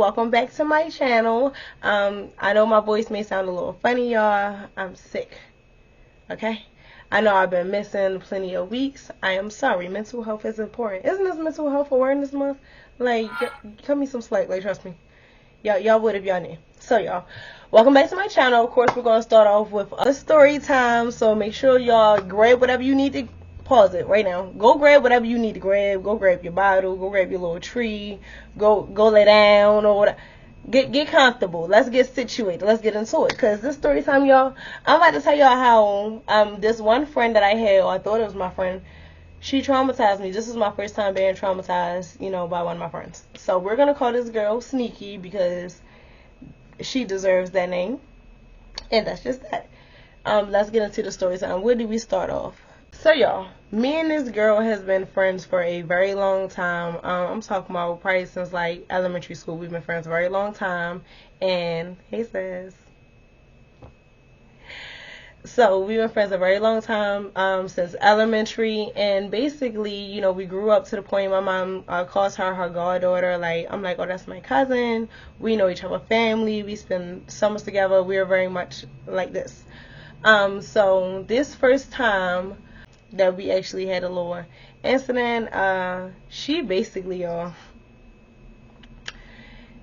welcome back to my channel. I know my voice may sound a little funny, y'all. I'm sick, okay? I know I've been missing plenty of weeks. I am sorry. Mental health is important. Isn't this Mental Health Awareness Month? Like, cut me some slack, like, trust me. Y'all would if y'all knew. So, y'all, welcome back to my channel. Of course, we're going to start off with a story time, so make sure y'all grab whatever you need to. Pause it right now. Go grab whatever you need to grab. Go grab your bottle. Go grab your little tree. Go lay down or whatever. Get comfortable. Let's get situated. Let's get into it. Cause this story time, y'all, I'm about to tell y'all how this one friend that I had, or I thought it was my friend, she traumatized me. This is my first time being traumatized, by one of my friends. So we're gonna call this girl Sneaky because she deserves that name, and that's just that. Let's get into the story time. Where do we start off? So, y'all, me and this girl has been friends for a very long time. I'm talking about probably since, like, elementary school. We've been friends a very long time. And, hey, sis. So, we've been friends a very long time, since elementary. And, basically, we grew up to the point my mom calls her goddaughter. Like, I'm like, oh, that's my cousin. We know each other family. We spend summers together. We are very much like this. So, this first time that we actually had a little incident, she basically,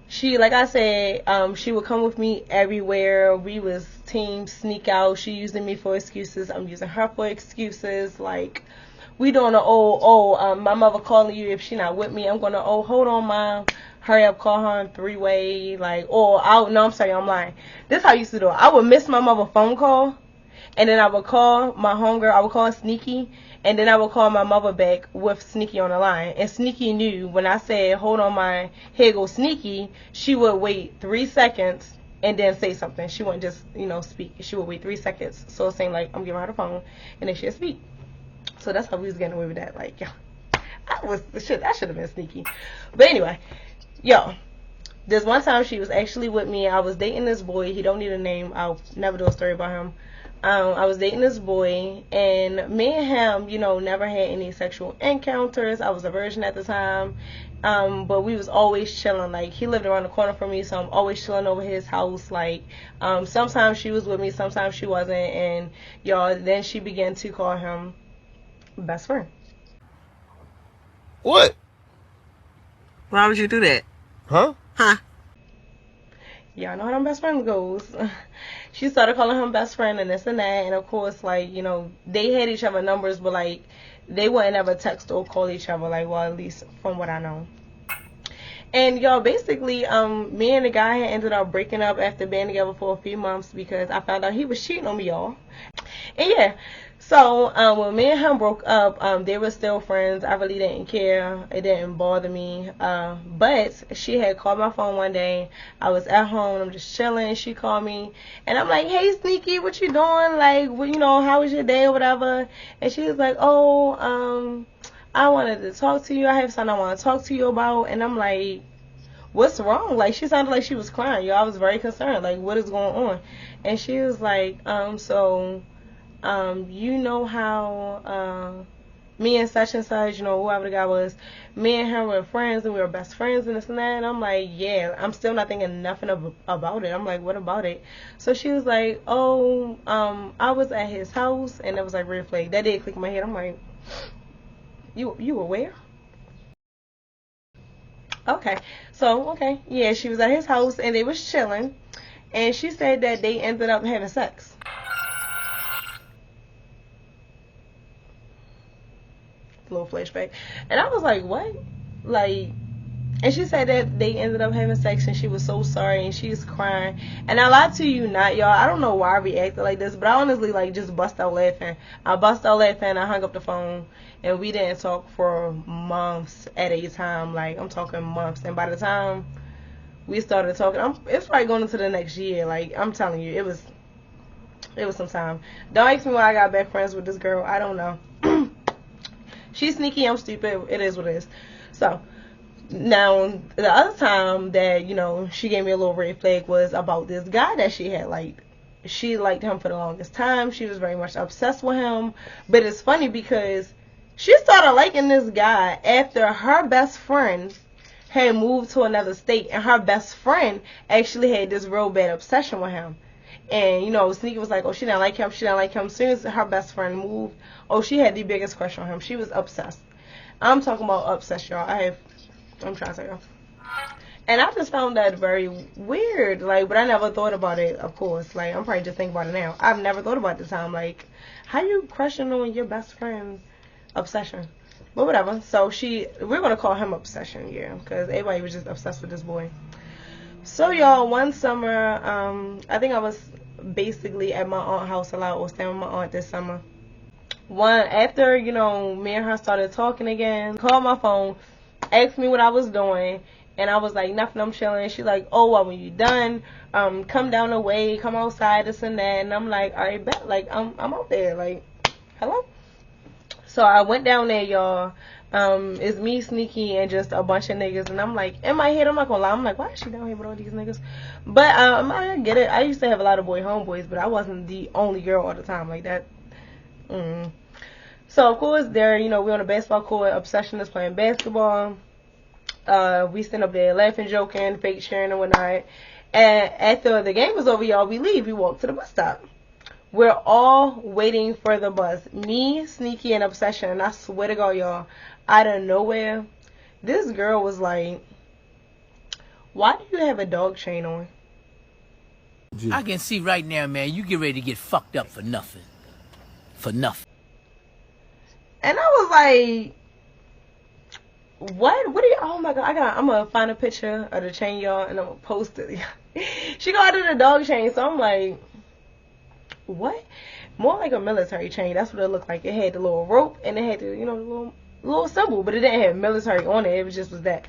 she, like I said, she would come with me everywhere. We was team sneak out. She using me for excuses. I'm using her for excuses. Like, we doing my mother calling you if she not with me. I'm gonna, hold on, mom. Hurry up, call her on three-way. Like, no, I'm sorry, I'm lying. This how I used to do it. I would miss my mother phone call. And then I would call my homegirl, I would call Sneaky, and then I would call my mother back with Sneaky on the line. And Sneaky knew when I said, hold on, here goes Sneaky, she would wait 3 seconds and then say something. She wouldn't just, speak. She would wait 3 seconds. So it seemed like I'm giving her the phone, and then she'd speak. So that's how we was getting away with that. Like, yeah, that should have been Sneaky. But anyway, yo. This one time she was actually with me. I was dating this boy. He don't need a name. I'll never do a story about him. I was dating this boy, and me and him, never had any sexual encounters. I was a virgin at the time, but we was always chilling. Like, he lived around the corner from me, so I'm always chilling over his house. Like, sometimes she was with me, sometimes she wasn't, and then she began to call him best friend. What? Why would you do that? Huh? Y'all know how them best friends goes. She started calling him best friend and this and that, and of course, like, they had each other numbers, but like, they wouldn't ever text or call each other, like, well, at least from what I know. And y'all, basically, me and the guy had ended up breaking up after being together for a few months because I found out he was cheating on me, y'all. And yeah, so when me and him broke up, they were still friends. I really didn't care. It didn't bother me. But she had called my phone one day. I was at home. I'm just chilling. She called me, and I'm like, "Hey, Sneaky, what you doing? Like, how was your day or whatever?" And she was like, I wanted to talk to you. I have something I want to talk to you about. And I'm like, what's wrong? Like, she sounded like she was crying. Yo, I was very concerned. Like, what is going on? And she was like, you know how me and such, whoever the guy was, me and her were friends and we were best friends and this and that. And I'm like, yeah, I'm still not thinking nothing about it. I'm like, what about it? So she was like, I was at his house, and it was like red flag. That did click in my head. I'm like, you were where? Okay. So, okay. Yeah, she was at his house and they was chilling. And she said that they ended up having sex. Little flashback. And I was like, what? Like, and she said that they ended up having sex and she was so sorry and she's crying. And I lied to you not, y'all. I don't know why I reacted like this, but I honestly, like, just bust out laughing. I bust out laughing. I hung up the phone, and we didn't talk for months at a time. Like, I'm talking months. And by the time we started talking, it's probably going into the next year. Like, I'm telling you, it was some time. Don't ask me why I got back friends with this girl. I don't know. She's sneaky, I'm stupid. It is what it is. So, now, the other time that, she gave me a little red flag was about this guy that she had liked. She liked him for the longest time. She was very much obsessed with him. But it's funny because she started liking this guy after her best friend had moved to another state, and her best friend actually had this real bad obsession with him. And, you know, Sneaky was like, oh, she didn't like him. She didn't like him. As soon as her best friend moved, oh, she had the biggest crush on him. She was obsessed. I'm talking about obsessed, y'all. I'm trying to say, y'all. And I just found that very weird. Like, but I never thought about it, of course. Like, I'm probably just thinking about it now. I've never thought about this time. Like, how you crushing on your best friend's obsession? But whatever. So we're going to call him Obsession, yeah. Because everybody was just obsessed with this boy. So, y'all, one summer, I think I was basically at my aunt's house a lot, or staying with my aunt this summer. After, you know, me and her started talking again, called my phone, asked me what I was doing, and I was like, nothing, I'm chilling. She's like, oh, well, when you done, come down the way, come outside, this and that. And I'm like, all right, bet. Like, I'm out there. Like, hello? So I went down there, y'all. It's me, Sneaky, and just a bunch of niggas. And I'm like, in my head, I'm not gonna lie, I'm like, why is she down here with all these niggas? But I get it. I used to have a lot of boy homeboys, but I wasn't the only girl all the time like that. So of course, you know, we're on a basketball court. Obsession is playing basketball. We stand up there laughing, joking, fake sharing and whatnot. And after the game was over, y'all, we leave. We walk to the bus stop. We're all waiting for the bus. Me, Sneaky, and Obsession. And I swear to God, y'all, out of nowhere, this girl was like, why do you have a dog chain on? I can see right now, man, you get ready to get fucked up for nothing. For nothing. And I was like, what do you, oh my God, I'm gonna find a picture of the chain, y'all, and I'm gonna post it. She got it in a dog chain, so I'm like, what? More like a military chain. That's what it looked like. It had the little rope, and it had the, you know, the little symbol, but it didn't have military on it. It was just that.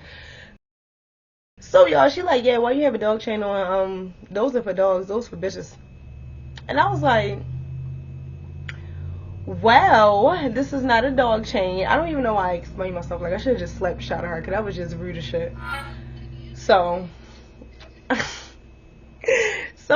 So y'all, she like, yeah, why you have a dog chain on? Those are for dogs, those for bitches. And I was like, well, this is not a dog chain. I don't even know why I explained myself. Like, I should have just slapped shot at her, because that was just rude as shit. So,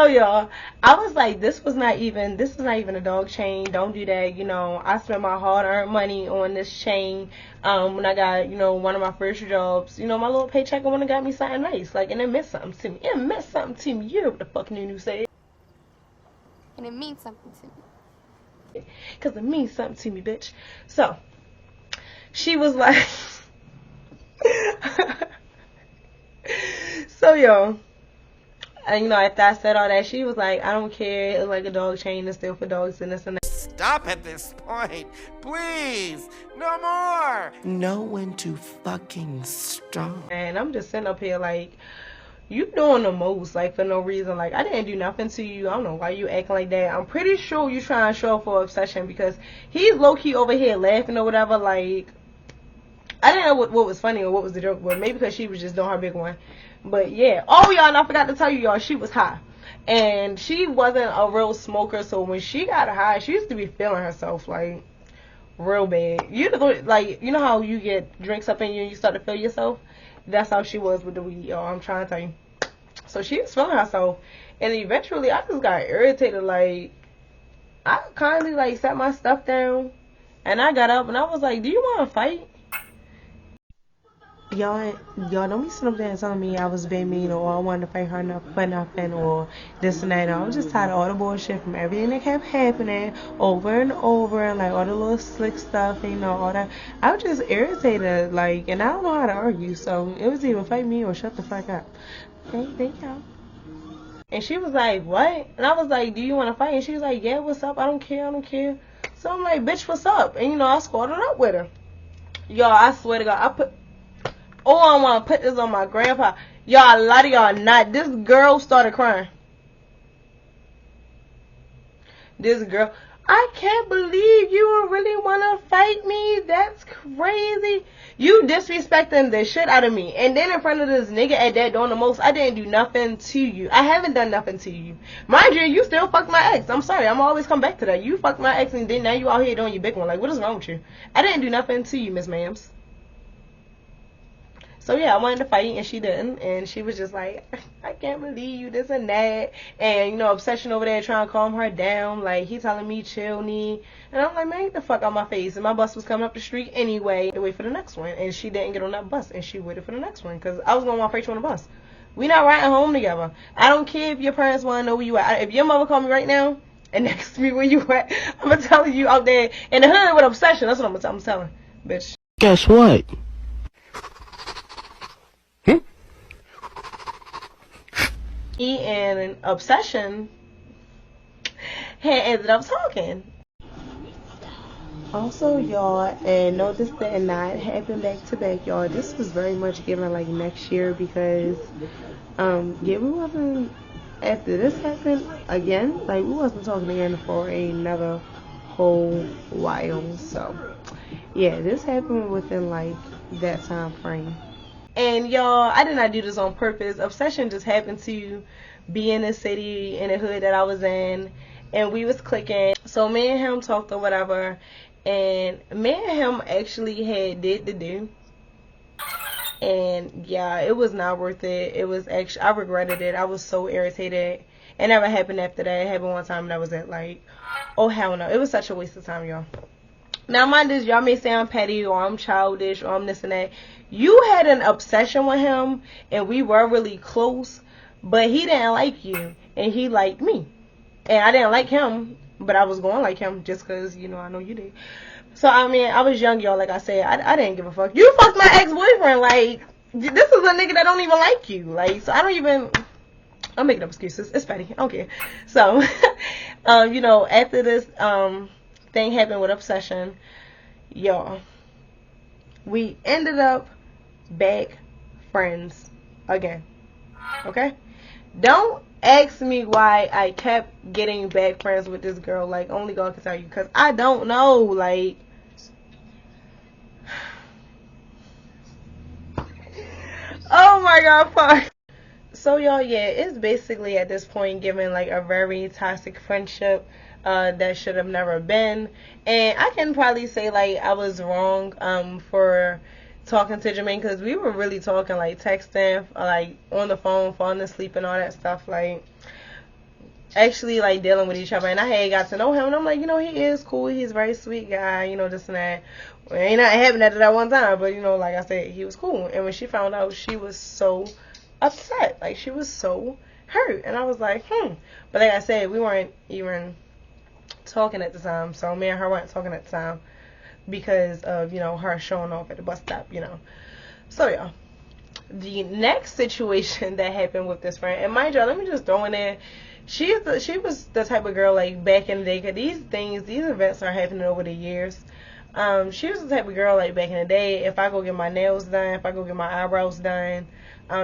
y'all, I was like, this is not even a dog chain. Don't do that. You know, I spent my hard-earned money on this chain when I got, you know, one of my first jobs. You know, my little paycheck, I went and got me something nice. Like, and it meant something to me. It meant something to me. You know what the fuck Nunu said. And it means something to me. Because it means something to me, bitch. So, she was like, so, yo, and, you know, after I said all that, she was like, I don't care. It's like a dog chain. It's still for dogs and this and that. Stop at this point. Please. No more. Know when to fucking stop. And I'm just sitting up here like, you doing the most, like, for no reason. Like, I didn't do nothing to you. I don't know why you acting like that. I'm pretty sure you trying to show up for Obsession, because he's low-key over here laughing or whatever. Like, I didn't know what was funny or what was the joke, but maybe because she was just doing her big one. But yeah. Oh, y'all, and I forgot to tell you, y'all, she was high. And she wasn't a real smoker, so when she got high, she used to be feeling herself, like, real bad. You know how you get drinks up in you and you start to feel yourself? That's how she was with the weed, y'all. I'm trying to tell you. So she was feeling herself. And eventually, I just got irritated. Like, I kindly, like, set my stuff down. And I got up and I was like, do you want to fight? Y'all don't be sitting up there and telling me I was being mean or I wanted to fight her for nothing or this and that. No, I was just tired of all the bullshit from everything that kept happening over and over, and like all the little slick stuff, you know, all that. I was just irritated, like, and I don't know how to argue, so it was either fight me or shut the fuck up. Okay, thank y'all. And she was like, what? And I was like, do you want to fight? And she was like, yeah, what's up? I don't care. So I'm like, bitch, what's up? And you know, I squatted up with her. Y'all, I swear to God, I want to put this on my grandpa. Y'all, a lot of y'all not. This girl started crying. This girl, I can't believe you really want to fight me. That's crazy. You disrespecting the shit out of me. And then in front of this nigga at that doing the most, I didn't do nothing to you. I haven't done nothing to you. Mind you still fucked my ex. I'm sorry. I'm always come back to that. You fucked my ex and then now you out here doing your big one. Like, what is wrong with you? I didn't do nothing to you, Miss Ma'ams. So yeah, I wanted to fight and she didn't, and she was just like, I can't believe you, this and that, and you know, Obsession over there trying to calm her down, like he telling me chill, knee, and I'm like, man, get the fuck out my face. And my bus was coming up the street anyway to wait for the next one, and she didn't get on that bus, and she waited for the next one because I was gonna walk right on the bus. We not riding home together. I don't care if your parents want to know where you at. If your mother call me right now and ask me where you at, I'm gonna tell you out there in the hood with Obsession. That's what I'm telling, bitch. Guess what? He and Obsession had ended up talking. Also, y'all, and no, this did not happen back to back, y'all. This was very much given like next year because, yeah, we wasn't, after this happened again, like we wasn't talking again for another whole while. So, yeah, this happened within like that time frame. And y'all, I did not do this on purpose. Obsession just happened to be in the city, in the hood that I was in, and we was clicking. So me and him talked or whatever, and me and him actually had did the do. And yeah, it was not worth it. It was actually, I regretted it. I was so irritated. It never happened after that. It happened one time and that was it. Like, oh hell no. It was such a waste of time, y'all. Now, mind this, y'all may say I'm petty or I'm childish or I'm this and that. You had an obsession with him and we were really close, but he didn't like you and he liked me. And I didn't like him, but I was going to like him just because, you know, I know you did. So, I mean, I was young, y'all, like I said. I didn't give a fuck. You fucked my ex-boyfriend. Like, this is a nigga that don't even like you. Like, so I don't even... I'm making up excuses. It's petty. I don't care. So, you know, after this... thing happened with Obsession, y'all, we ended up back friends again. Okay, don't ask me why I kept getting back friends with this girl. Like, only God can tell you, because I don't know. Like, oh my god, fuck. So y'all, yeah, it's basically at this point giving like a very toxic friendship that should have never been. And I can probably say like I was wrong for talking to Jermaine, because we were really talking, like texting, like on the phone, falling asleep and all that stuff, like actually like dealing with each other. And I had got to know him and I'm like, you know, he is cool, he's a very sweet guy, you know, this and that. Well, ain't not happened at that one time, but you know, like I said, he was cool. And when she found out, she was so upset, like she was so hurt. And I was like, but like I said, we weren't even talking at the time, so me and her weren't talking at the time because of, you know, her showing off at the bus stop, you know. So yeah, the next situation that happened with this friend, and mind y'all, let me just throw in there, she was the type of girl, like back in the day, because these events are happening over the years. She was the type of girl, like back in the day, if I go get my nails done, if I go get my eyebrows done,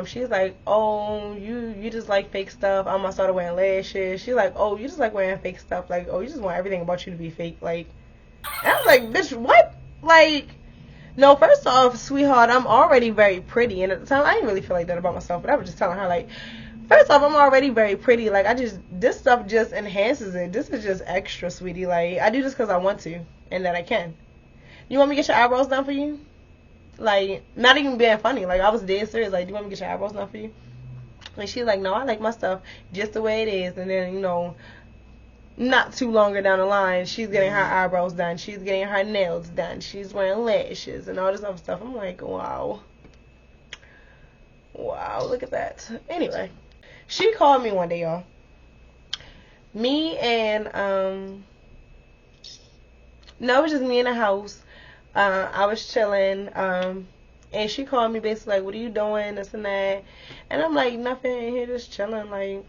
she's like, oh, you just like fake stuff. I'm gonna start wearing lashes. She's like, oh, you just like wearing fake stuff. Like, oh, you just want everything about you to be fake. Like, and I was like, bitch, what? Like, no, first off, sweetheart, I'm already very pretty. And at the time, I didn't really feel like that about myself, but I was just telling her, like, first off, I'm already very pretty. Like, this stuff just enhances it. This is just extra, sweetie. Like, I do this because I want to and that I can. You want me to get your eyebrows done for you? Like, not even being funny. Like, I was dead serious. Like, do you want me to get your eyebrows done for you? And she's like, no, I like my stuff just the way it is. And then, you know, not too longer down the line, she's getting her eyebrows done. She's getting her nails done. She's wearing lashes and all this other stuff. I'm like, wow. Wow, look at that. Anyway, she called me one day, y'all. Me and, no, it was just me in the house. I was chilling, and she called me basically like, what are you doing, this and that, and I'm like, nothing, in here, just chilling, like,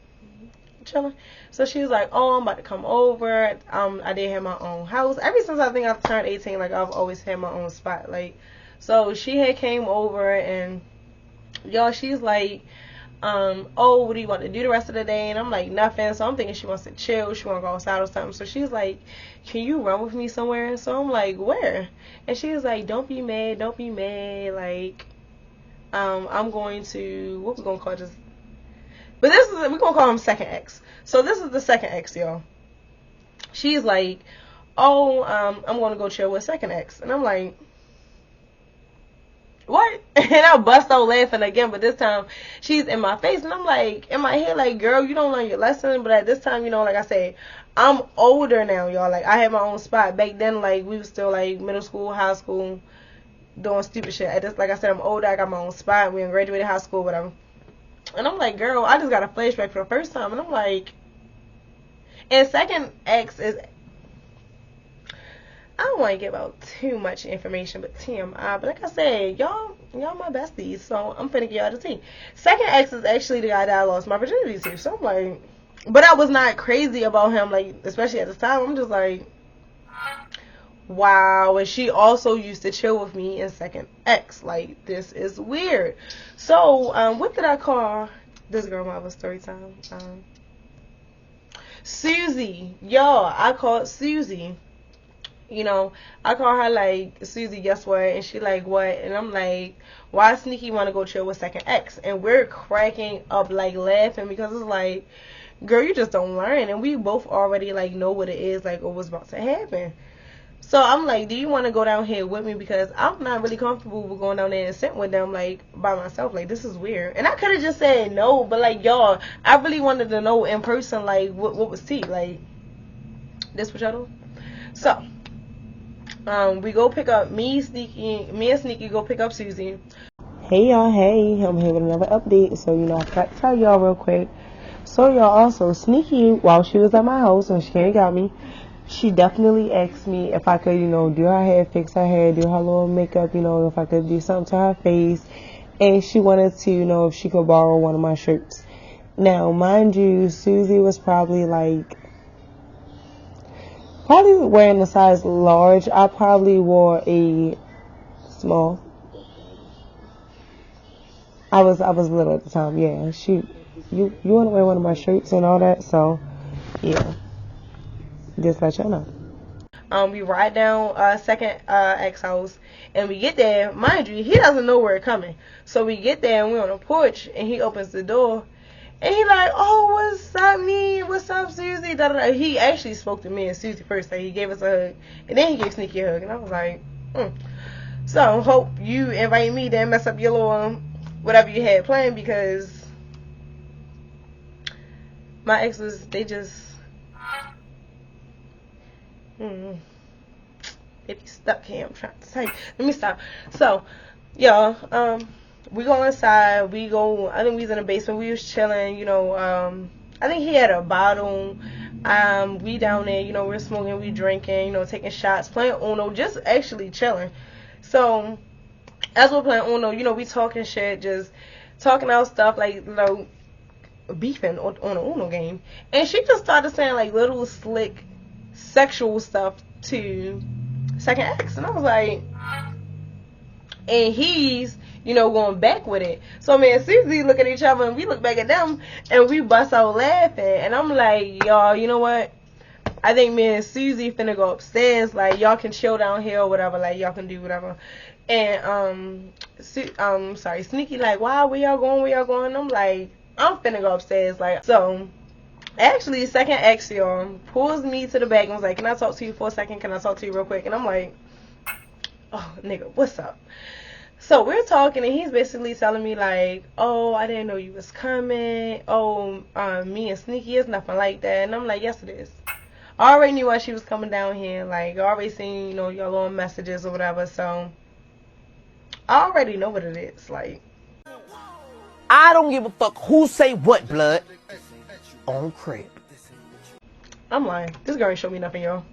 chilling. So she was like, oh, I'm about to come over. I did have my own house. Ever since I think I've turned 18, like, I've always had my own spot, like, so she had came over, and, y'all, she's like, oh, what do you want to do the rest of the day? And I'm like, nothing. So I'm thinking she wants to chill, she want to go outside or something. So she's like, can you run with me somewhere? So I'm like, where? And she's like, don't be mad, like, I'm going to, what we gonna call this? But this is, we're gonna call him second ex. So this is the second ex, y'all. She's like, oh, I'm gonna go chill with second ex. And I'm like, what? And I bust out laughing again, but this time she's in my face, and I'm like, in my head, like, girl, you don't learn your lesson. But at this time, you know, like I said, I'm older now, y'all. Like, I had my own spot. Back then, like, we was still, like, middle school, high school, doing stupid shit. At this, like I said, I'm older. I got my own spot. We graduated high school, whatever. And I'm like, girl, I just got a flashback for the first time. And I'm like, and second ex is, I don't want to give out too much information, but TMI. But like I said, y'all my besties, so I'm finna give y'all the tea. Second ex is actually the guy that I lost my virginity to. So I'm like, but I was not crazy about him, like, especially at this time. I'm just like, wow. And she also used to chill with me in second ex. Like, this is weird. So, what did I call this girl? My other story time. Susie. Y'all, I called Susie. You know, I call her like, Susie, guess what? And she like, what? And I'm like, why Sneaky want to go chill with second ex? And we're cracking up, like, laughing, because it's like, girl, you just don't learn. And we both already, like, know what it is, like, or what's about to happen. So I'm like, do you want to go down here with me? Because I'm not really comfortable with going down there and sitting with them, like, by myself. Like, this is weird. And I could have just said no, but, like, y'all, I really wanted to know in person, like, what was tea? Like, this what y'all do? So, we go pick up me and Sneaky go pick up Susie. Hey y'all, hey, I'm here with another update. So, you know, I forgot to tell y'all real quick. So, y'all, also, Sneaky, while she was at my house when she came and got me, she definitely asked me if I could, you know, do her hair, fix her hair, do her little makeup, you know, if I could do something to her face. And she wanted to, you know, if she could borrow one of my shirts. Now, mind you, Susie was probably wearing a size large. I probably wore a small. I was little at the time, yeah. You want to wear one of my shirts and all that, so yeah. Just let y'all know. We ride down second ex house, and we get there. Mind you, he doesn't know we're coming. So we get there, and we're on the porch, and he opens the door. And he like, oh, what's up, me? What's up, Susie? Da, da, da. He actually spoke to me and Susie first. Like, he gave us a hug. And then he gave Sneaky a hug. And I was like, So, hope you invite me to mess up your little whatever you had planned, because my exes, they just, they be stuck here. I'm trying to tell you. Let me stop. So, y'all, we go inside, I think we was in the basement, we was chilling, you know, I think he had a bottle, we down there, you know, we're smoking, we drinking, you know, taking shots, playing Uno, just actually chilling. So, as we're playing Uno, you know, we talking shit, just talking out stuff, like, you know, beefing on an Uno game, and she just started saying, like, little slick sexual stuff to second ex, and I was like, and he's, you know, going back with it. So me and Susie look at each other, and we look back at them, and we bust out laughing. And I'm like, y'all, you know what? I think me and Susie finna go upstairs. Like, y'all can chill down here or whatever. Like, y'all can do whatever. And Sneaky like, wow, where y'all going? Where y'all going? I'm like, I'm finna go upstairs. Like, so actually, second ex, y'all, pulls me to the back and was like, can I talk to you for a second? Can I talk to you real quick? And I'm like, oh, nigga, what's up? So we're talking, and he's basically telling me, like, oh, I didn't know you was coming. Oh, me and Sneaky is nothing like that. And I'm like, yes, it is. I already knew why she was coming down here. Like, I already seen, you know, your little messages or whatever. So I already know what it is. Like, I don't give a fuck who say what, blood. On crib. I'm lying. This girl ain't show me nothing, y'all.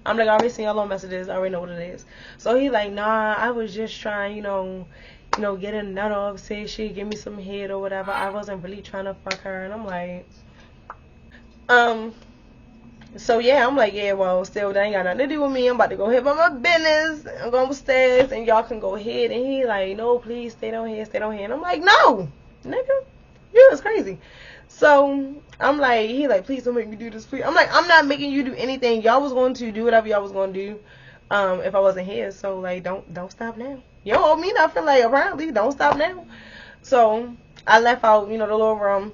I'm like, I already seen your little messages. I already know what it is. So he like, nah, I was just trying, you know, get a nut off, say she give me some head or whatever. I wasn't really trying to fuck her. And I'm like, so yeah, I'm like, yeah, well, still, that ain't got nothing to do with me. I'm about to go ahead about my business. I'm going upstairs, and y'all can go ahead. And he like, no, please, stay down here. And I'm like, no, nigga, you is crazy. So I'm like, he like, please don't make me do this, please. I'm like, I'm not making you do anything. Y'all was going to do whatever y'all was going to do if I wasn't here. So, like, don't stop now. You don't owe me nothing, like, apparently. Don't stop now. So I left out, you know, the little room.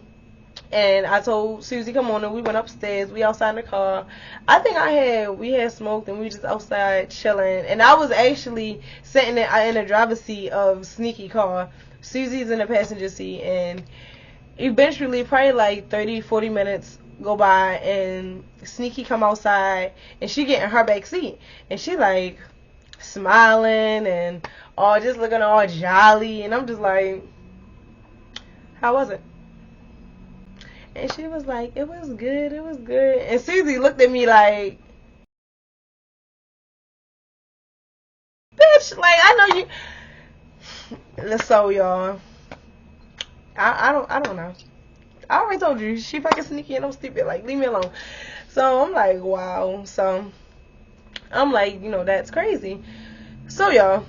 And I told Susie, come on, and we went upstairs. We outside in the car. I think we had smoked, and we just outside chilling. And I was actually sitting in the driver's seat of Sneaky car. Susie's in the passenger seat, and eventually, probably like 30, 40 minutes go by, and Sneaky come outside, and she get in her back seat, and she like smiling and all, just looking all jolly, and I'm just like, how was it? And she was like, it was good, it was good. And Susie looked at me like, bitch, like, I know you. So, y'all, I don't know. I already told you, she fucking sneaky and I'm stupid. Like, leave me alone. So, I'm like, wow. So, I'm like, that's crazy. So, y'all,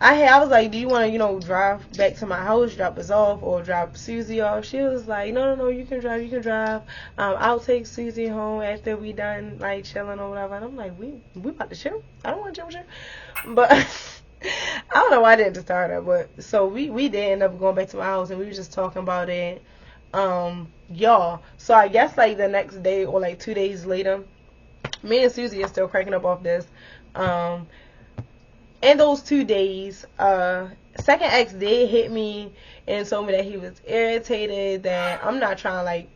I was like, do you want to, drive back to my house, drop us off, or drop Susie off? She was like, no, you can drive. I'll take Susie home after we done, like, chilling or whatever. And I'm like, we about to chill? I don't want to chill with you. But I don't know why I didn't just start her. But, so we did end up going back to my house, and we were just talking about it. Y'all. So, I guess, like, the next day or, like, 2 days later, me and Susie are still cracking up off this. In those 2 days, second ex did hit me and told me that he was irritated, that I'm not trying to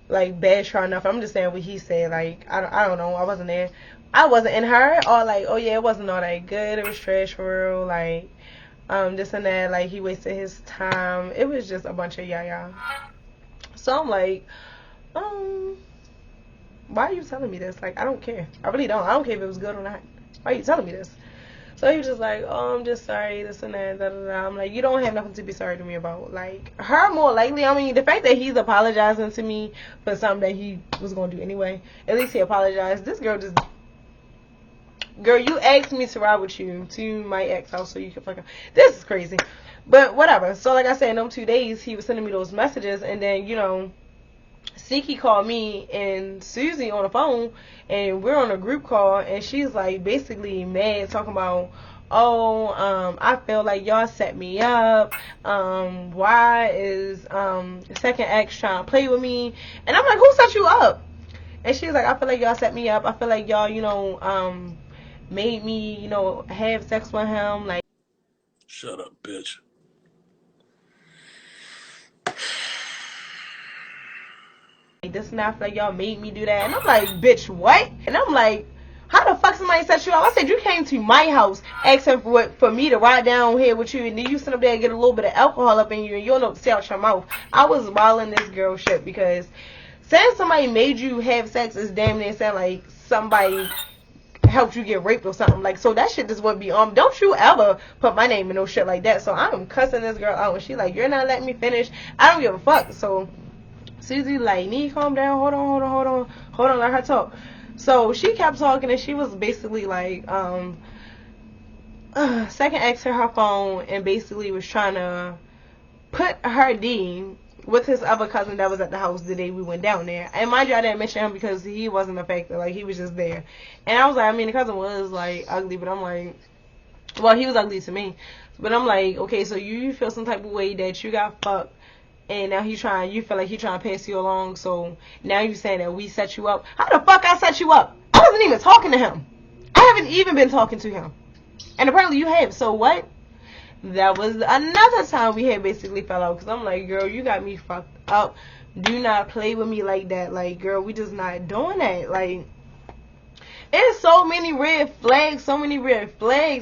like bash her enough. I'm just saying what he said. Like, I don't know. I wasn't there. I wasn't in her. Or like, oh yeah, it wasn't all that good. It was trash for real. Like, this and that. Like, he wasted his time. It was just a bunch of yaya. So I'm like, why are you telling me this? Like, I don't care. I really don't. I don't care if it was good or not. Why are you telling me this? So he was just like, oh, I'm just sorry, this and that, da, da, da. I'm like, you don't have nothing to be sorry to me about. Like, her more likely, I mean, the fact that he's apologizing to me for something that he was going to do anyway, at least he apologized. This girl just, girl, you asked me to ride with you to my ex house so you could fuck up. This is crazy. But whatever. So like I said, in them 2 days, he was sending me those messages, and then, Sneaky called me and Susie on the phone, and we're on a group call, and she's like basically mad, talking about, I feel like y'all set me up. Why is second ex trying to play with me? And I'm like, who set you up? And she's like, I feel like y'all set me up. I feel like y'all, made me, have sex with him. Like, shut up, bitch. This and that, like, y'all made me do that. And I'm like, bitch, what? And I'm like, how the fuck somebody set you up? I said, you came to my house asking for me to ride down here with you, and then you sit up there and get a little bit of alcohol up in you, and you don't know what to say out your mouth. I was wilding this girl shit, because saying somebody made you have sex is damn near saying like somebody helped you get raped or something. Like, so that shit just wouldn't be don't you ever put my name in no shit like that. So I'm cussing this girl out, and she like, you're not letting me finish. I don't give a fuck. So Susie like, need calm down, hold on, let her talk. So she kept talking, and she was basically like, second ex hit her phone and basically was trying to put her D with his other cousin that was at the house the day we went down there. And mind you, I didn't mention him because he wasn't a factor, like, he was just there. And I was like, I mean, the cousin was like ugly, but I'm like, well, he was ugly to me, but I'm like, okay, so you feel some type of way that you got fucked, and now you feel like he trying to pass you along, so now you saying that we set you up. How the fuck I set you up? I wasn't even talking to him. I haven't even been talking to him. And apparently you have, so what? That was another time we had basically fell out, because I'm like, girl, you got me fucked up. Do not play with me like that. Like, girl, we just not doing that. Like, there's so many red flags,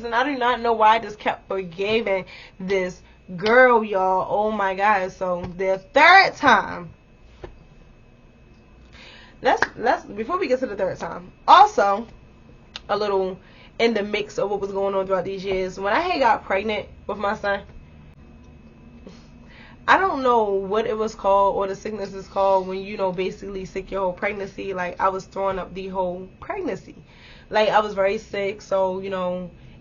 and I do not know why I just kept forgiving this girl, y'all. Oh my god. So the third time, let's before we get to the third time, also a little in the mix of what was going on throughout these years. When I had got pregnant with my son, I don't know what it was called, or the sickness is called, when basically sick your whole pregnancy. Like, I was throwing up the whole pregnancy. Like, I was very sick, so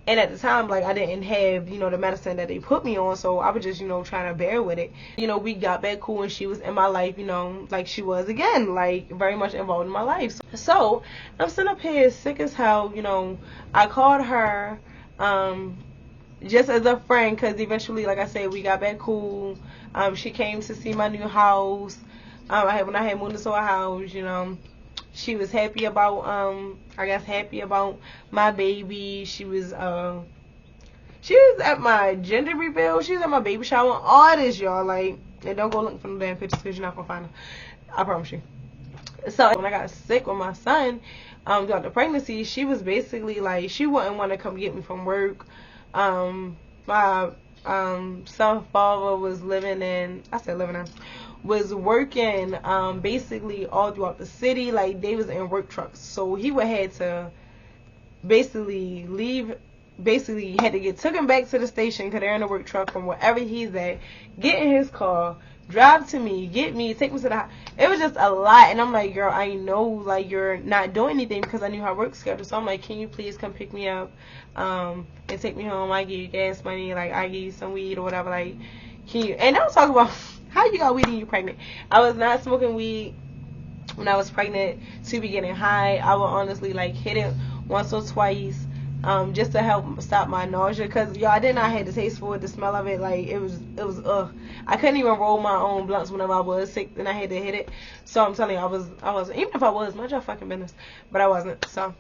and at the time, like, I didn't have, the medicine that they put me on, so I was just, trying to bear with it. We got back cool, and she was in my life, like she was again, like, very much involved in my life. So, I'm sitting up here sick as hell, I called her, just as a friend, because eventually, like I said, we got back cool. She came to see my new house. When I had moved into a house, you know, she was happy about happy about my baby. She was at my gender reveal. She was at my baby shower. All this, y'all. Like, and don't go looking for no damn pictures because you're not gonna find her. I promise you. So when I got sick with my son, throughout the pregnancy, she was basically like, she wouldn't want to come get me from work. My son father was was working basically all throughout the city. Like, they was in work trucks, so he would had to basically leave. Basically, he had to get taken back to the station because they're in a work truck from wherever he's at, get in his car, drive to me, get me, take me to the house. It was just a lot, and I'm like, girl, I know, like, you're not doing anything, because I knew her work schedule. So I'm like, can you please come pick me up and take me home? I give you gas money, like, I give you some weed or whatever. Like, can you? And don't talk about how you got weed and you pregnant. I was not smoking weed when I was pregnant to be getting high. I would honestly, like, hit it once or twice. Just to help stop my nausea, because y'all, I did not have the taste for it, the smell of it. Like, it was ugh. I couldn't even roll my own blunts whenever I was sick, and I had to hit it. So I'm telling you, I wasn't, even if I was, mind your fucking business, but I wasn't. So,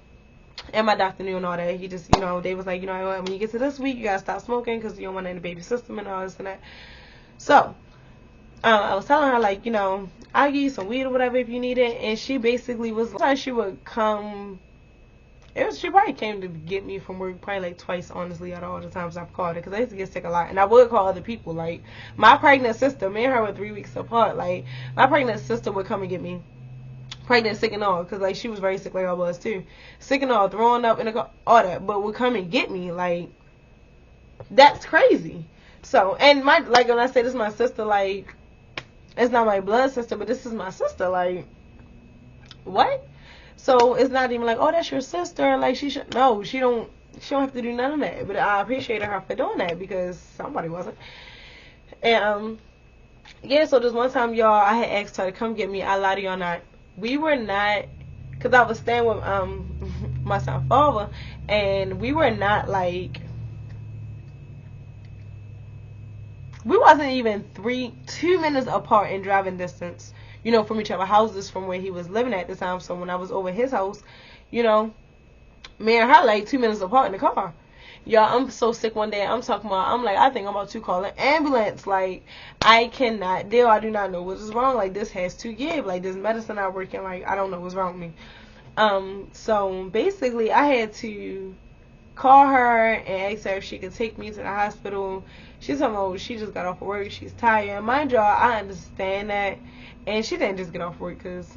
and my doctor knew and all that. He just, you know, they was like, you know, when you get to this week, you gotta stop smoking because you don't want it in the baby system and all this and that. So I was telling her, like, you know, I'll give you some weed or whatever if you need it. And she basically was, sometimes she would come. She probably came to get me from work probably like twice, honestly, out of all the times I've called her, because I used to get sick a lot. And I would call other people. Like, my pregnant sister, me and her were 3 weeks apart. Like, my pregnant sister would come and get me, pregnant, sick and all, because, like, she was very sick like I was too, sick and all, throwing up in the car, all that, but would come and get me. Like, that's crazy. So, and my, like, when I say this is my sister, like, it's not my blood sister, but this is my sister. Like, what? So it's not even like, oh, that's your sister. Like, she don't have to do none of that. But I appreciated her for doing that, because somebody wasn't. And yeah. So this one time, y'all, I had asked her to come get me. I lie to y'all not. We were not, because I was staying with my son father, and we were not like, we wasn't even 2 minutes apart in driving distance, you know, from each other houses from where he was living at the time. So when I was over his house, you know, me and her like 2 minutes apart in the car. Y'all, I'm so sick one day. I'm talking about, I'm like, I think I'm about to call an ambulance. Like, I cannot deal. I do not know what is wrong. Like, this has to give. Like, this medicine not working. Like, I don't know what's wrong with me. So basically, I had to call her and ask her if she could take me to the hospital. She's talking about she just got off of work. She's tired. Mind y'all, I understand that. And she didn't just get off work, because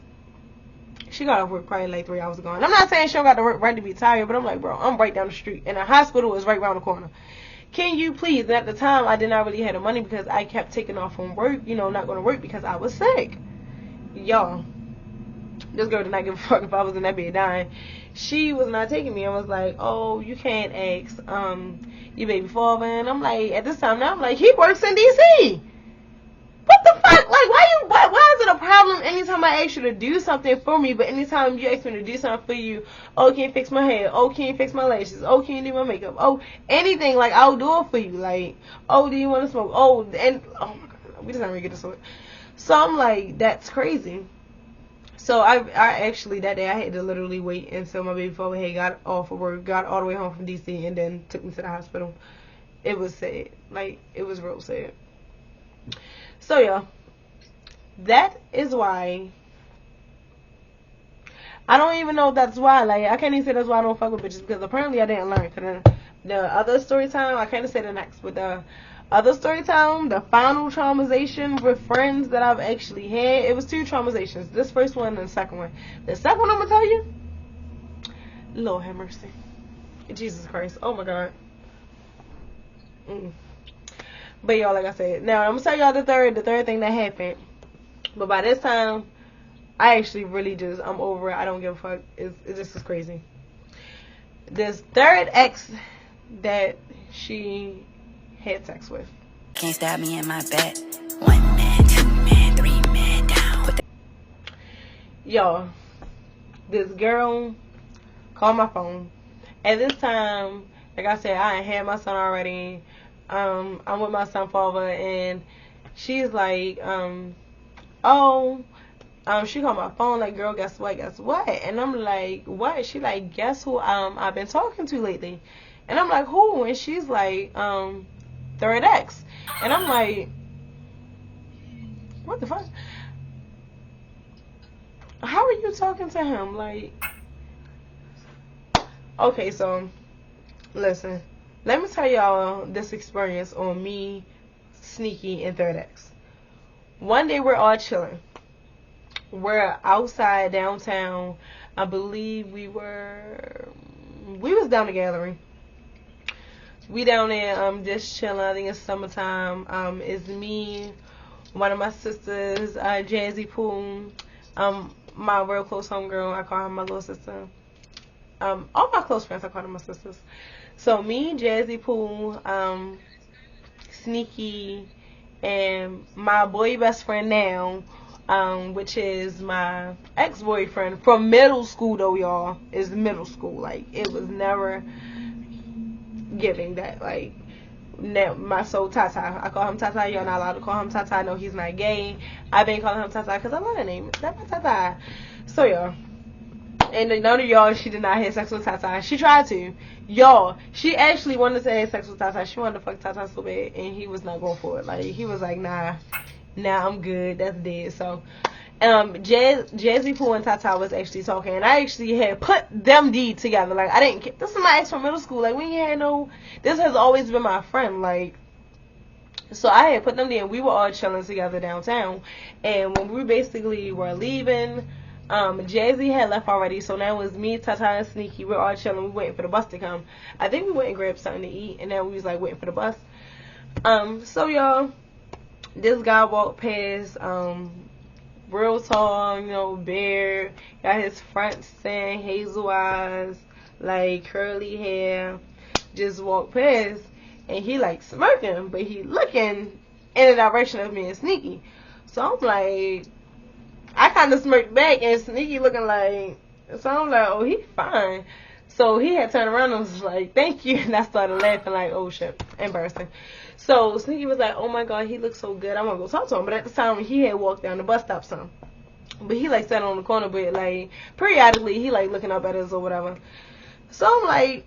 she got off work probably like 3 hours ago. And I'm not saying she don't got to work right to be tired, but I'm like, bro, I'm right down the street, and the hospital is right around the corner. Can you please? And at the time, I did not really have the money, because I kept taking off from work, you know, not going to work because I was sick. Y'all, this girl did not give a fuck if I was in that bed dying. She was not taking me. I was like, oh, you can't ask your baby father. And I'm like, at this time now, I'm like, he works in D.C. What the fuck? Like, why is it a problem anytime I ask you to do something for me, but anytime you ask me to do something for you, oh, can you fix my hair? Oh, can you fix my lashes? Oh, can you do my makeup? Oh, anything, like, I'll do it for you. Like, oh, do you want to smoke? Oh, and, oh my God, we just not even get to it. So I'm like, that's crazy. So I actually, that day, I had to literally wait until my baby father had got off of work, got all the way home from D.C., and then took me to the hospital. It was sad. Like, it was real sad. So, yeah, that is why, I don't even know if that's why, like, I can't even say that's why I don't fuck with bitches, because apparently I didn't learn. Cause the other story time, I can't say the next, but the other story time, the final traumatization with friends that I've actually had, it was 2 traumatizations. This first one and the second one. The second one I'm going to tell you, Lord have mercy. Jesus Christ. Oh, my God. But y'all, like I said, now I'm gonna tell y'all the third thing that happened. But by this time, I actually really just, I'm over it. I don't give a fuck. It just is crazy. This third ex that she had sex with. Can't stab me in my bed. 1 man, 2 man, 3 man down. Y'all, this girl called my phone. At this time, like I said, I had my son already. I'm with my son father, and she's like, oh, she called my phone like, girl, guess what? And I'm like, what? She like, guess who I've been talking to lately? And I'm like, who? And she's like, Third X. And I'm like, what the fuck? How are you talking to him? Like, okay, so listen, let me tell y'all this experience on me, Sneaky, and Third X. One day we're all chilling. We're outside downtown. I believe we was down the gallery. We down there just chilling. I think it's summertime. It's me, one of my sisters, Jazzy Poon, my real close homegirl. I call her my little sister. All my close friends, I call them my sisters. So me, Jazzy Poon, Sneaky, and my boy best friend now, which is my ex-boyfriend from middle school, though, y'all. Is middle school. Like, it was never giving that. Like, my soul Tata. I call him Tata. You're not allowed to call him Tata. No, he's not gay. I've been calling him Tata because I love that name. That's my Tata. So, y'all. And none of y'all, she did not have sex with Tata. She tried to. Y'all, she actually wanted to have sex with Tata. She wanted to fuck Tata so bad, and he was not going for it. Like, he was like, nah, I'm good. That's dead. So, Jazzy Pooh and Tata was actually talking, and I actually had put them D together. Like, I didn't get, this is my ex from middle school. Like, we ain't had no, this has always been my friend. Like, so I had put them there, and we were all chilling together downtown. And when we basically were leaving, Jazzy had left already, so now it was me, Tata, and Sneaky. We're all chilling. We waiting for the bus to come. I think we went and grabbed something to eat, and then we was like waiting for the bus. So y'all, this guy walked past, real tall, you know, beard, got his front saying hazel eyes, like curly hair, just walked past, and he like smirking, but he looking in the direction of me and Sneaky. So I'm like, I kind of smirked back, and Sneaky looking like, so I'm like, oh, he fine. So he had turned around and was like, thank you. And I started laughing like, oh shit, embarrassing. So Sneaky was like, oh my god, he looks so good. I want to go talk to him. But at the time, he had walked down the bus stop some. But he like sat on the corner, but like periodically he like looking up at us or whatever. So I'm like,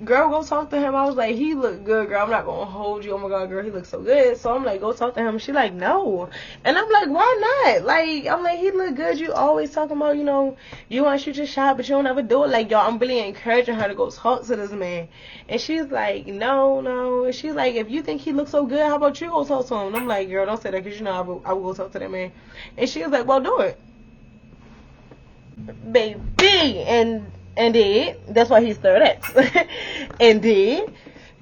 girl, go talk to him. I was like, he look good, girl. I'm not gonna hold you. Oh my god, girl, he looks so good. So I'm like, go talk to him. She like, no. And I'm like, why not? Like, I'm like, he look good. You always talking about, you know, you want to shoot your shot, but you don't ever do it. Like, y'all, I'm really encouraging her to go talk to this man. And she's like, no. And she's like, if you think he looks so good, how about you go talk to him? And I'm like, girl, don't say that, because you know I will go talk to that man. And she was like, well, do it, baby. And did. That's why he's Third X. And did.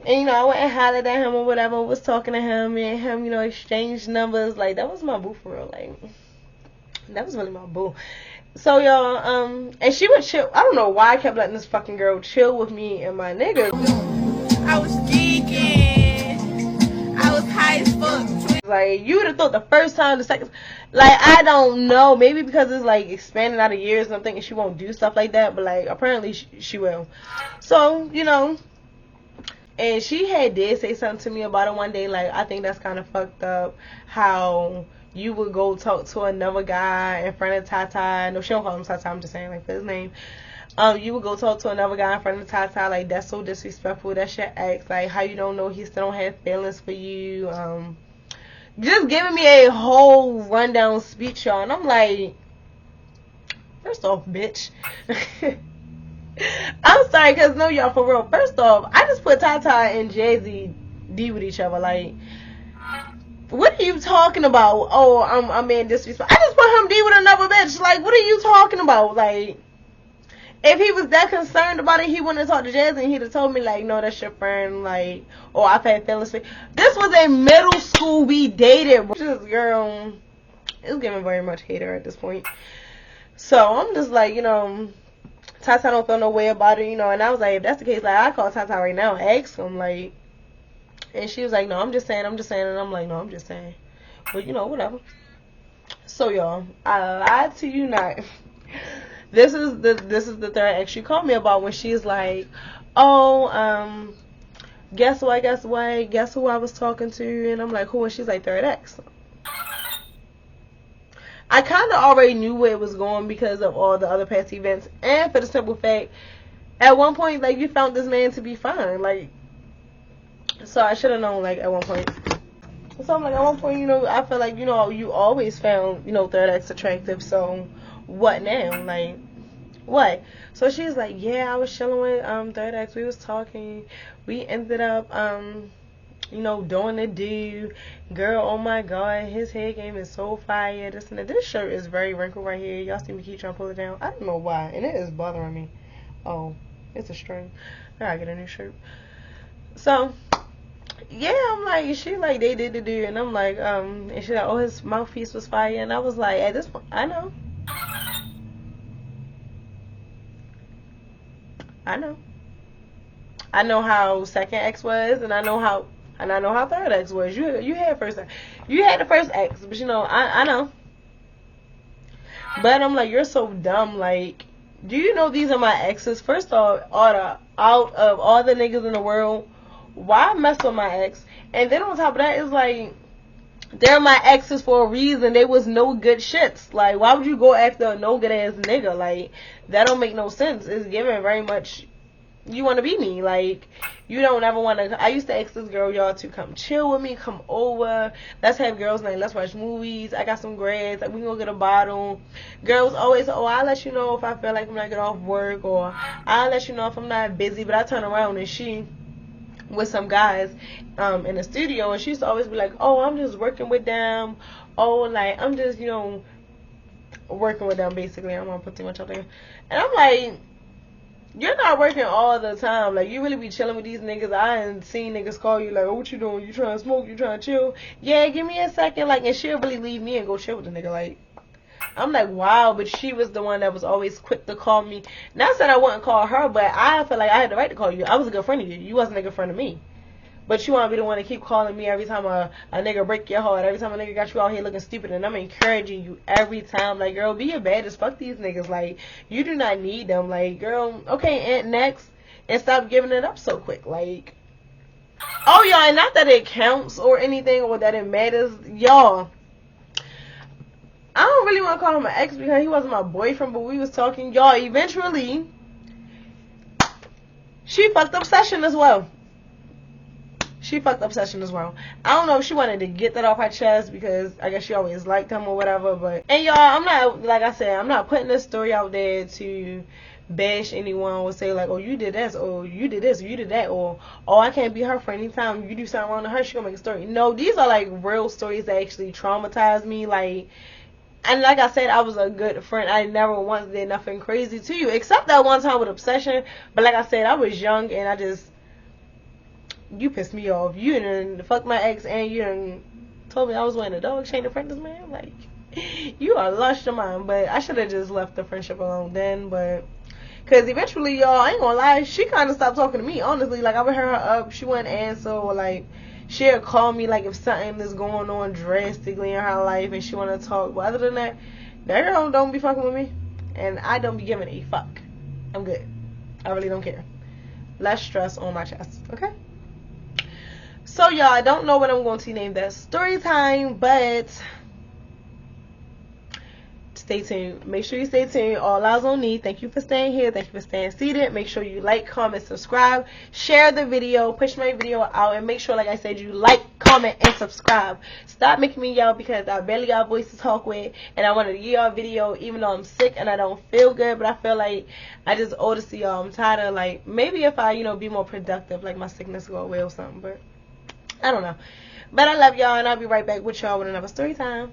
And, you know, I went and hollered at him or whatever, was talking to him, and him, you know, exchanged numbers. Like, that was my boo for real. Like, that was really my boo. So, y'all, and she would chill. I don't know why I kept letting this fucking girl chill with me and my nigga. I was geeking. I was high as fuck. Like, you would have thought the first time, the second, like, I don't know, maybe because it's like expanding out of years and I'm thinking she won't do stuff like that, but like apparently she will. So, you know, and she did say something to me about it one day. Like, I think that's kind of fucked up how you would go talk to another guy in front of Tata. No, she don't call him Tata, I'm just saying like for his name. You would go talk to another guy in front of Tata. Like, that's so disrespectful. That's your ex. Like, how you don't know he still don't have feelings for you. Just giving me a whole rundown speech, y'all. And I'm like, first off, bitch. I'm sorry, because no, y'all, for real. First off, I just put Tata and Jazzy D with each other. Like, what are you talking about? Oh, I'm being disrespectful. I just put him D with another bitch. Like, what are you talking about? Like, if he was that concerned about it, he wouldn't have talked to Jazzy, and he'd have told me, like, no, that's your friend, like, oh, I've had feelings for you. This was in middle school, we dated. This girl is giving very much hater at this point. So, I'm just like, you know, Tata don't feel no way about it, you know, and I was like, if that's the case, like, I call Tata right now and ask him, like, and she was like, no, I'm just saying, and I'm like, no, I'm just saying. But, you know, whatever. So, y'all, I lied to you not. This is the Third X she called me about when she's like, oh, guess what, guess who I was talking to? And I'm like, who? And she's like, Third X. I kind of already knew where it was going because of all the other past events, and for the simple fact, at one point, like, you found this man to be fine, like, so I should have known, like, at one point. So I'm like, at one point, you know, I feel like, you know, you always found, you know, third ex attractive, so what now? Like, what? So she's like, yeah, I was chilling with third ex, we was talking, we ended up you know, doing the do. Girl, oh my god, his head game is so fire. This and that. This shirt is very wrinkled right here. Y'all see me keep trying to pull it down. I don't know why, and it is bothering me. Oh, it's a string. I gotta get a new shirt. So yeah, I'm like, she like, they did the do, and I'm like, and she's like, oh, his mouthpiece was fire, and I was like, at this point, I know. I know how second ex was, and I know how third ex was. You had first ex. You had the first ex, but you know, I know. But I'm like, you're so dumb. Like, do you know these are my exes? First off, out of all the niggas in the world, why mess with my ex? And then on top of that, it's like, they're my exes for a reason. They was no good shits. Like, why would you go after a no good ass nigga? Like, that don't make no sense. It's given very much, you want to be me. Like, you don't ever want to. I used to ask this girl, y'all, to come chill with me, come over, let's have girls night, let's watch movies, I got some grads, like, we gonna get a bottle. Girls always, oh, I'll let you know if I feel like I'm not getting off work, or I'll let you know if I'm not busy. But I turn around and she with some guys in the studio, and she used to always be like, oh, I'm just working with them, oh, like, I'm just, you know, working with them, basically. I don't want to put too much out there. And I'm like, you're not working all the time. Like, you really be chilling with these niggas. I ain't seen niggas call you like, oh, what you doing? You trying to smoke? You trying to chill? Yeah, give me a second. Like, and she'll really leave me and go chill with the nigga. Like, I'm like, wow. But she was the one that was always quick to call me. Not that I wouldn't call her, but I feel like I had the right to call you. I was a good friend of you. You wasn't a good friend of me. But you want to be the one to keep calling me every time a nigga break your heart, every time a nigga got you out here looking stupid, and I'm encouraging you every time. Like, girl, be your baddest. Fuck these niggas. Like, you do not need them. Like, girl, okay, and next, and stop giving it up so quick. Like, oh, y'all, and not that it counts or anything or that it matters. Y'all, I don't really want to call him an ex because he wasn't my boyfriend, but we was talking. Y'all, eventually, she fucked up Session as well. She fucked up Session as well. I don't know if she wanted to get that off her chest because I guess she always liked him or whatever. But, and y'all, I'm not, like I said, I'm not putting this story out there to bash anyone or say like, oh, you did this, or you did this, or you did that, or, oh, I can't be her friend. Anytime you do something wrong to her, she gonna make a story. No, these are like real stories that actually traumatized me. Like, and like I said, I was a good friend. I never once did nothing crazy to you, except that one time with Obsession. But like I said, I was young and I just, you pissed me off. You done fucked my ex, and you done told me I was wearing a dog chain in front of this man. Like, you are lost your mind. But I should have just left the friendship alone then. But, because eventually, y'all, I ain't gonna lie, she kind of stopped talking to me, honestly. Like, I would hit her up, she wouldn't answer, or like, she'll call me, like, if something is going on drastically in her life and she want to talk. But other than that, that girl don't be fucking with me, and I don't be giving a fuck. I'm good. I really don't care. Less stress on my chest, okay? So, y'all, I don't know what I'm going to name that story time, but stay tuned. Make sure you stay tuned. All eyes on me. Thank you for staying here. Thank you for staying seated. Make sure you like, comment, subscribe, share the video, push my video out, and make sure, like I said, you like, comment, and subscribe. Stop making me yell because I barely got a voice to talk with, and I wanted to give y'all a video even though I'm sick and I don't feel good, but I feel like I just owe this to y'all. I'm tired of, like, maybe if I, you know, be more productive, like my sickness go away or something, but I don't know. But I love y'all, and I'll be right back with y'all with another story time.